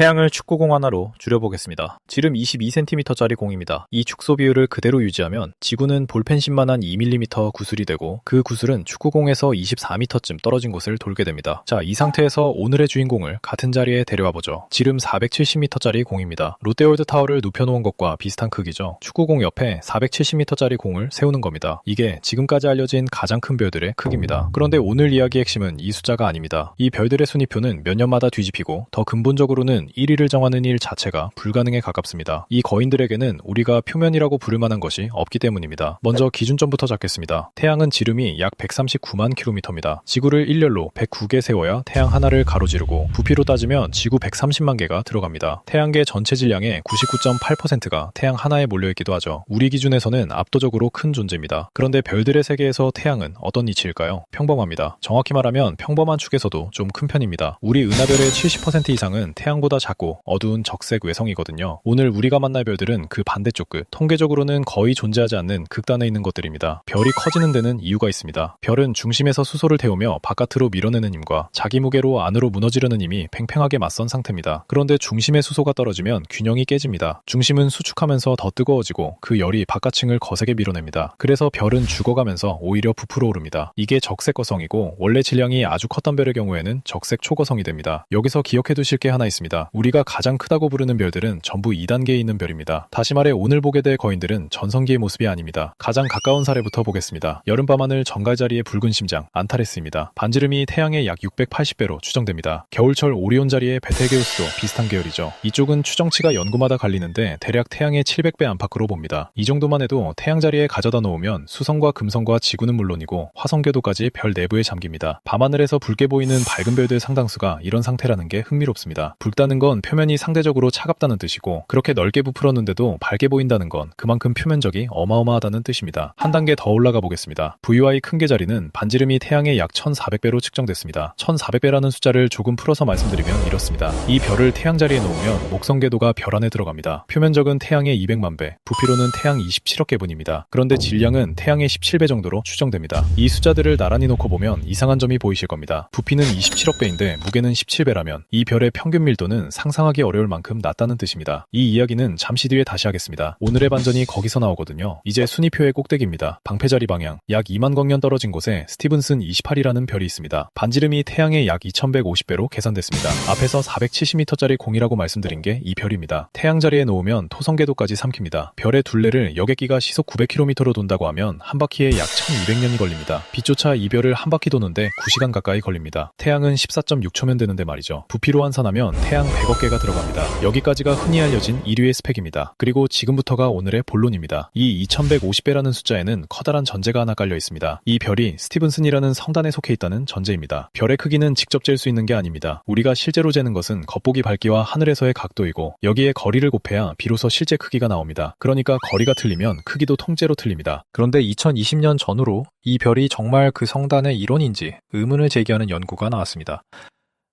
태양을 축구공 하나로 줄여보겠습니다. 지름 22cm짜리 공입니다. 이 축소 비율을 그대로 유지하면 지구는 볼펜심만한 2mm 구슬이 되고 그 구슬은 축구공에서 24m쯤 떨어진 곳을 돌게 됩니다. 자, 이 상태에서 오늘의 주인공을 같은 자리에 데려와보죠. 지름 470m짜리 공입니다. 롯데월드타워를 눕혀놓은 것과 비슷한 크기죠. 축구공 옆에 470m짜리 공을 세우는 겁니다. 이게 지금까지 알려진 가장 큰 별들의 크기입니다. 그런데 오늘 이야기의 핵심은 이 숫자가 아닙니다. 이 별들의 순위표는 몇 년마다 뒤집히고 더 근본적으로는 1위를 정하는 일 자체가 불가능에 가깝습니다. 이 거인들에게는 우리가 표면이라고 부를 만한 것이 없기 때문입니다. 먼저 기준점부터 잡겠습니다. 태양은 지름이 약 139만 km입니다. 지구를 일렬로 109개 세워야 태양 하나를 가로지르고 부피로 따지면 지구 130만 개가 들어갑니다. 태양계 전체 질량의 99.8%가 태양 하나에 몰려있기도 하죠. 우리 기준에서는 압도적으로 큰 존재입니다. 그런데 별들의 세계에서 태양은 어떤 이치일까요? 평범합니다. 정확히 말하면 평범한 축에서도 좀 큰 편입니다. 우리 은하별의 70% 이상은 태양보다 작고 어두운 적색 외성이거든요. 오늘 우리가 만날 별들은 그 반대쪽 끝, 통계적으로는 거의 존재하지 않는 극단에 있는 것들입니다. 별이 커지는 데는 이유가 있습니다. 별은 중심에서 수소를 태우며 바깥으로 밀어내는 힘과 자기 무게로 안으로 무너지려는 힘이 팽팽하게 맞선 상태입니다. 그런데 중심의 수소가 떨어지면 균형이 깨집니다. 중심은 수축하면서 더 뜨거워지고 그 열이 바깥층을 거세게 밀어냅니다. 그래서 별은 죽어가면서 오히려 부풀어 오릅니다. 이게 적색 거성이고 원래 질량이 아주 컸던 별의 경우에는 적색 초거성이 됩니다. 여기서 기억해 두실 게 하나 있습니다. 우리가 가장 크다고 부르는 별들은 전부 2단계에 있는 별입니다. 다시 말해 오늘 보게 될 거인들은 전성기의 모습이 아닙니다. 가장 가까운 사례부터 보겠습니다. 여름밤하늘 정갈자리의 붉은 심장 안타레스입니다. 반지름이 태양의 약 680배로 추정됩니다. 겨울철 오리온 자리의 베텔게우스도 비슷한 계열이죠. 이쪽은 추정치가 연구마다 갈리는데 대략 태양의 700배 안팎으로 봅니다. 이 정도만 해도 태양 자리에 가져다 놓으면 수성과 금성과 지구는 물론이고 화성궤도까지 별 내부에 잠깁니다. 밤하늘에서 붉게 보이는 밝은 별들 상당수가 이런 상태라는 게 흥미롭습니다. 붉다는 건 표면이 상대적으로 차갑다는 뜻이고 그렇게 넓게 부풀었는데도 밝게 보인다는 건 그만큼 표면적이 어마어마하다는 뜻입니다. 한 단계 더 올라가 보겠습니다. VY 큰 개 자리는 반지름이 태양의 약 1400배로 측정됐습니다. 1400배라는 숫자를 조금 풀어서 말씀드리면 이렇습니다. 이 별을 태양 자리에 놓으면 목성궤도가 별 안에 들어갑니다. 표면적은 태양의 200만 배, 부피로는 태양 27억 개분입니다. 그런데 질량은 태양의 17배 정도로 추정됩니다. 이 숫자들을 나란히 놓고 보면 이상한 점이 보이실 겁니다. 부피는 27억 배인데 무게는 17배라면 이 별의 평균 밀도는 상상하기 어려울 만큼 낮다는 뜻입니다. 이 이야기는 잠시 뒤에 다시 하겠습니다. 오늘의 반전이 거기서 나오거든요. 이제 순위표의 꼭대기입니다. 방패자리 방향 약 2만 광년 떨어진 곳에 스티븐슨 28이라는 별이 있습니다. 반지름이 태양의 약 2150배로 계산됐습니다. 앞에서 470m짜리 공이라고 말씀드린 게 이 별입니다. 태양 자리에 놓으면 토성궤도까지 삼킵니다. 별의 둘레를 여객기가 시속 900km로 돈다고 하면 한 바퀴에 약 1200년이 걸립니다. 빛조차 이 별을 한 바퀴 도는데 9시간 가까이 걸립니다. 태양은 14.6초면 되는데 말이죠. 부피로 환산하면 태양 100억 개가 들어갑니다. 여기까지가 흔히 알려진 인류의 스펙입니다. 그리고 지금부터가 오늘의 본론입니다. 이 2150배라는 숫자에는 커다란 전제가 하나 깔려 있습니다. 이 별이 스티븐슨이라는 성단에 속해 있다는 전제입니다. 별의 크기는 직접 잴 수 있는 게 아닙니다. 우리가 실제로 재는 것은 겉보기 밝기와 하늘에서의 각도이고 여기에 거리를 곱해야 비로소 실제 크기가 나옵니다. 그러니까 거리가 틀리면 크기도 통째로 틀립니다. 그런데 2020년 전후로 이 별이 정말 그 성단의 일원인지 의문을 제기하는 연구가 나왔습니다.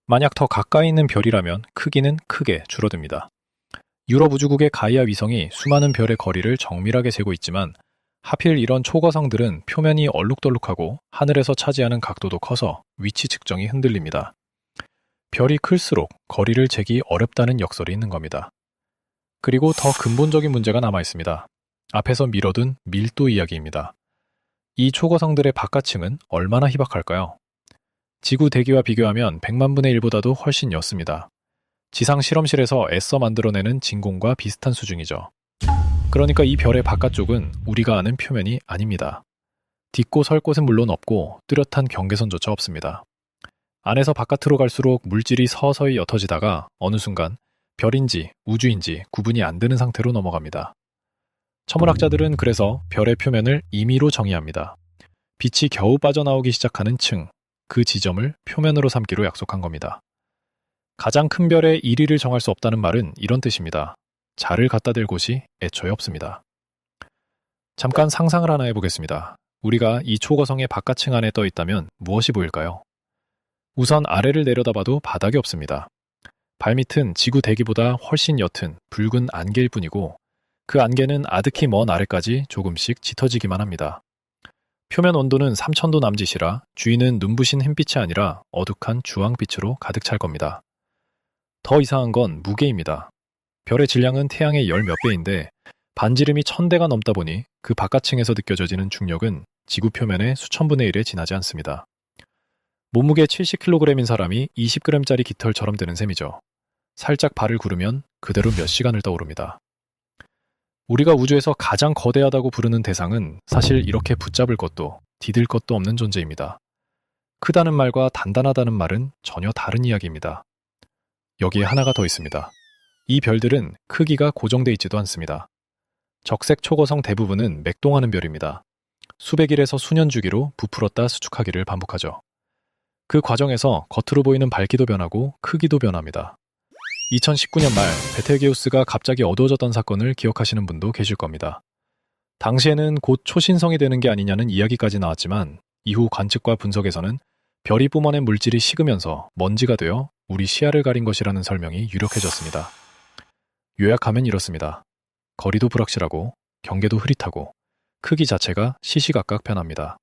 만약 더 가까이 있는 별이라면 크기는 크게 줄어듭니다. 유럽 우주국의 가이아 위성이 수많은 별의 거리를 정밀하게 재고 있지만 하필 이런 초거성들은 표면이 얼룩덜룩하고 하늘에서 차지하는 각도도 커서 위치 측정이 흔들립니다. 별이 클수록 거리를 재기 어렵다는 역설이 있는 겁니다. 그리고 더 근본적인 문제가 남아 있습니다. 앞에서 미뤄둔 밀도 이야기입니다. 이 초거성들의 바깥층은 얼마나 희박할까요? 지구 대기와 비교하면 100만 분의 1보다도 훨씬 옅습니다. 지상 실험실에서 애써 만들어내는 진공과 비슷한 수준이죠. 그러니까 이 별의 바깥쪽은 우리가 아는 표면이 아닙니다. 딛고 설 곳은 물론 없고 뚜렷한 경계선조차 없습니다. 안에서 바깥으로 갈수록 물질이 서서히 옅어지다가 어느 순간 별인지 우주인지 구분이 안 되는 상태로 넘어갑니다. 천문학자들은 그래서 별의 표면을 임의로 정의합니다. 빛이 겨우 빠져나오기 시작하는 층, 그 지점을 표면으로 삼기로 약속한 겁니다. 가장 큰 별의 1위를 정할 수 없다는 말은 이런 뜻입니다. 자를 갖다 댈 곳이 애초에 없습니다. 잠깐 상상을 하나 해보겠습니다. 우리가 이 초거성의 바깥층 안에 떠 있다면 무엇이 보일까요? 우선 아래를 내려다봐도 바닥이 없습니다. 발밑은 지구 대기보다 훨씬 옅은 붉은 안개일 뿐이고 그 안개는 아득히 먼 아래까지 조금씩 짙어지기만 합니다. 표면 온도는 3000도 남짓이라 주위는 눈부신 햇빛이 아니라 어둑한 주황빛으로 가득 찰 겁니다. 더 이상한 건 무게입니다. 별의 질량은 태양의 열 몇 배인데 반지름이 1000대가 넘다 보니 그 바깥층에서 느껴져지는 중력은 지구 표면의 수천 분의 1에 지나지 않습니다. 몸무게 70kg인 사람이 20g짜리 깃털처럼 되는 셈이죠. 살짝 발을 구르면 그대로 몇 시간을 떠오릅니다. 우리가 우주에서 가장 거대하다고 부르는 대상은 사실 이렇게 붙잡을 것도 디딜 것도 없는 존재입니다. 크다는 말과 단단하다는 말은 전혀 다른 이야기입니다. 여기에 하나가 더 있습니다. 이 별들은 크기가 고정돼 있지도 않습니다. 적색 초고성 대부분은 맥동하는 별입니다. 수백일에서 수년 주기로 부풀었다 수축하기를 반복하죠. 그 과정에서 겉으로 보이는 밝기도 변하고 크기도 변합니다. 2019년 말 베텔게우스가 갑자기 어두워졌던 사건을 기억하시는 분도 계실 겁니다. 당시에는 곧 초신성이 되는 게 아니냐는 이야기까지 나왔지만 이후 관측과 분석에서는 별이 뿜어낸 물질이 식으면서 먼지가 되어 우리 시야를 가린 것이라는 설명이 유력해졌습니다. 요약하면 이렇습니다. 거리도 불확실하고 경계도 흐릿하고 크기 자체가 시시각각 변합니다.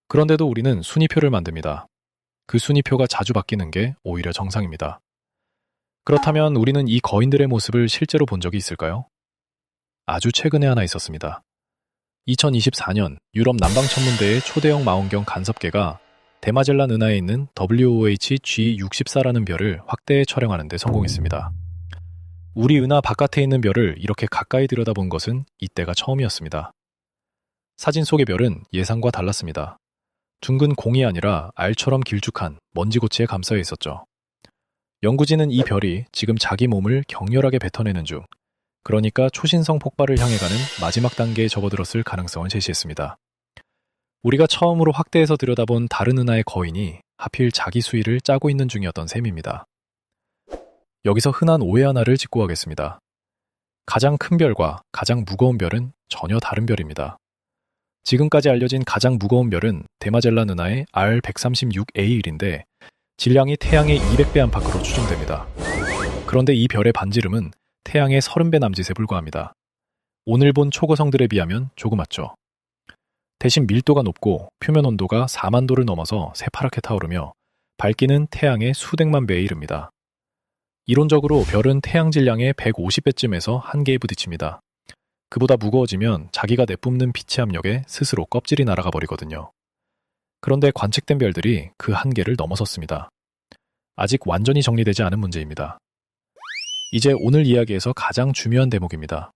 그런데도 우리는 순위표를 만듭니다. 그 순위표가 자주 바뀌는 게 오히려 정상입니다. 그렇다면 우리는 이 거인들의 모습을 실제로 본 적이 있을까요? 아주 최근에 하나 있었습니다. 2024년 유럽 남방천문대의 초대형 망원경 간섭계가 대마젤란 은하에 있는 WOH G64라는 별을 확대해 촬영하는 데 성공했습니다. 우리 은하 바깥에 있는 별을 이렇게 가까이 들여다본 것은 이때가 처음이었습니다. 사진 속의 별은 예상과 달랐습니다. 둥근 공이 아니라 알처럼 길쭉한 먼지고치에 감싸여 있었죠. 연구진은 이 별이 지금 자기 몸을 격렬하게 뱉어내는 중, 그러니까 초신성 폭발을 향해 가는 마지막 단계에 접어들었을 가능성을 제시했습니다. 우리가 처음으로 확대해서 들여다본 다른 은하의 거인이 하필 자기 수위를 짜고 있는 중이었던 셈입니다. 여기서 흔한 오해 하나를 짚고 가겠습니다. 가장 큰 별과 가장 무거운 별은 전혀 다른 별입니다. 지금까지 알려진 가장 무거운 별은 대마젤란 은하의 R136A1인데 질량이 태양의 200배 안팎으로 추정됩니다. 그런데 이 별의 반지름은 태양의 30배 남짓에 불과합니다. 오늘 본 초고성들에 비하면 조그맣죠. 대신 밀도가 높고 표면 온도가 4만 도를 넘어서 새파랗게 타오르며 밝기는 태양의 수백만 배에 이릅니다. 이론적으로 별은 태양 질량의 150배쯤에서 한계에 부딪힙니다. 그보다 무거워지면 자기가 내뿜는 빛의 압력에 스스로 껍질이 날아가 버리거든요. 그런데 관측된 별들이 그 한계를 넘어섰습니다. 아직 완전히 정리되지 않은 문제입니다. 이제 오늘 이야기에서 가장 중요한 대목입니다.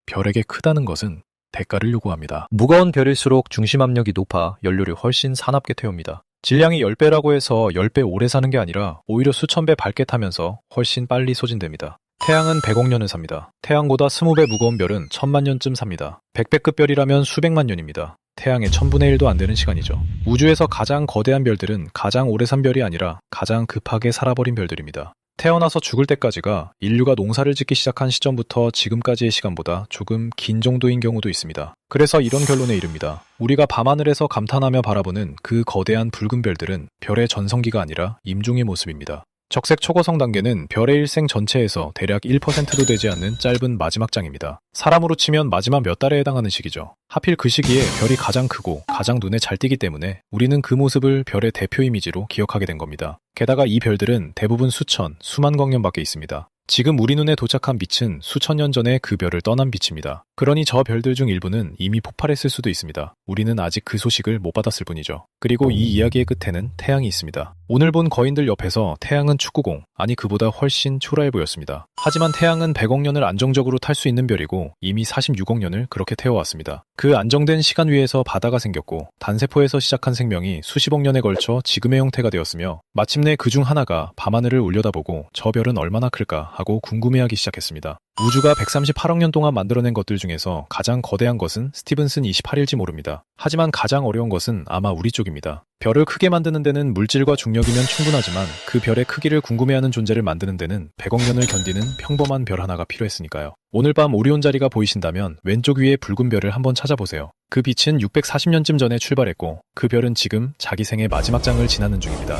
별에게 크다는 것은 대가를 요구합니다. 무거운 별일수록 중심 압력이 높아 연료를 훨씬 사납게 태웁니다. 질량이 10배라고 해서 10배 오래 사는 게 아니라 오히려 수천 배 밝게 타면서 훨씬 빨리 소진됩니다. 태양은 100억 년을 삽니다. 태양보다 20배 무거운 별은 1000만 년쯤 삽니다. 100배급 별이라면 수백만 년입니다. 태양의 1000분의 1도 안 되는 시간이죠. 우주에서 가장 거대한 별들은 가장 오래 산 별이 아니라 가장 급하게 살아버린 별들입니다. 태어나서 죽을 때까지가 인류가 농사를 짓기 시작한 시점부터 지금까지의 시간보다 조금 긴 정도인 경우도 있습니다. 그래서 이런 결론에 이릅니다. 우리가 밤하늘에서 감탄하며 바라보는 그 거대한 붉은 별들은 별의 전성기가 아니라 임종의 모습입니다. 적색 초고성 단계는 별의 일생 전체에서 대략 1%도 되지 않는 짧은 마지막 장입니다. 사람으로 치면 마지막 몇 달에 해당하는 시기죠. 하필 그 시기에 별이 가장 크고 가장 눈에 잘 띄기 때문에 우리는 그 모습을 별의 대표 이미지로 기억하게 된 겁니다. 게다가 이 별들은 대부분 수천, 수만 광년 밖에 있습니다. 지금 우리 눈에 도착한 빛은 수천 년 전에 그 별을 떠난 빛입니다. 그러니 저 별들 중 일부는 이미 폭발했을 수도 있습니다. 우리는 아직 그 소식을 못 받았을 뿐이죠. 그리고 이 이야기의 끝에는 태양이 있습니다. 오늘 본 거인들 옆에서 태양은 축구공, 아니 그보다 훨씬 초라해 보였습니다. 하지만 태양은 100억 년을 안정적으로 탈 수 있는 별이고 이미 46억 년을 그렇게 태워왔습니다. 그 안정된 시간 위에서 바다가 생겼고 단세포에서 시작한 생명이 수십억 년에 걸쳐 지금의 형태가 되었으며 마침내 그 중 하나가 밤하늘을 올려다보고 저 별은 얼마나 클까 하고 궁금해하기 시작했습니다. 우주가 138억 년 동안 만들어낸 것들 중에서 가장 거대한 것은 스티븐슨 28일지 모릅니다. 하지만 가장 어려운 것은 아마 우리 쪽입니다. 별을 크게 만드는 데는 물질과 중력이면 충분하지만 그 별의 크기를 궁금해하는 존재를 만드는 데는 100억 년을 견디는 평범한 별 하나가 필요했으니까요. 오늘 밤 오리온 자리가 보이신다면 왼쪽 위에 붉은 별을 한번 찾아보세요. 그 빛은 640년쯤 전에 출발했고 그 별은 지금 자기 생의 마지막 장을 지나는 중입니다.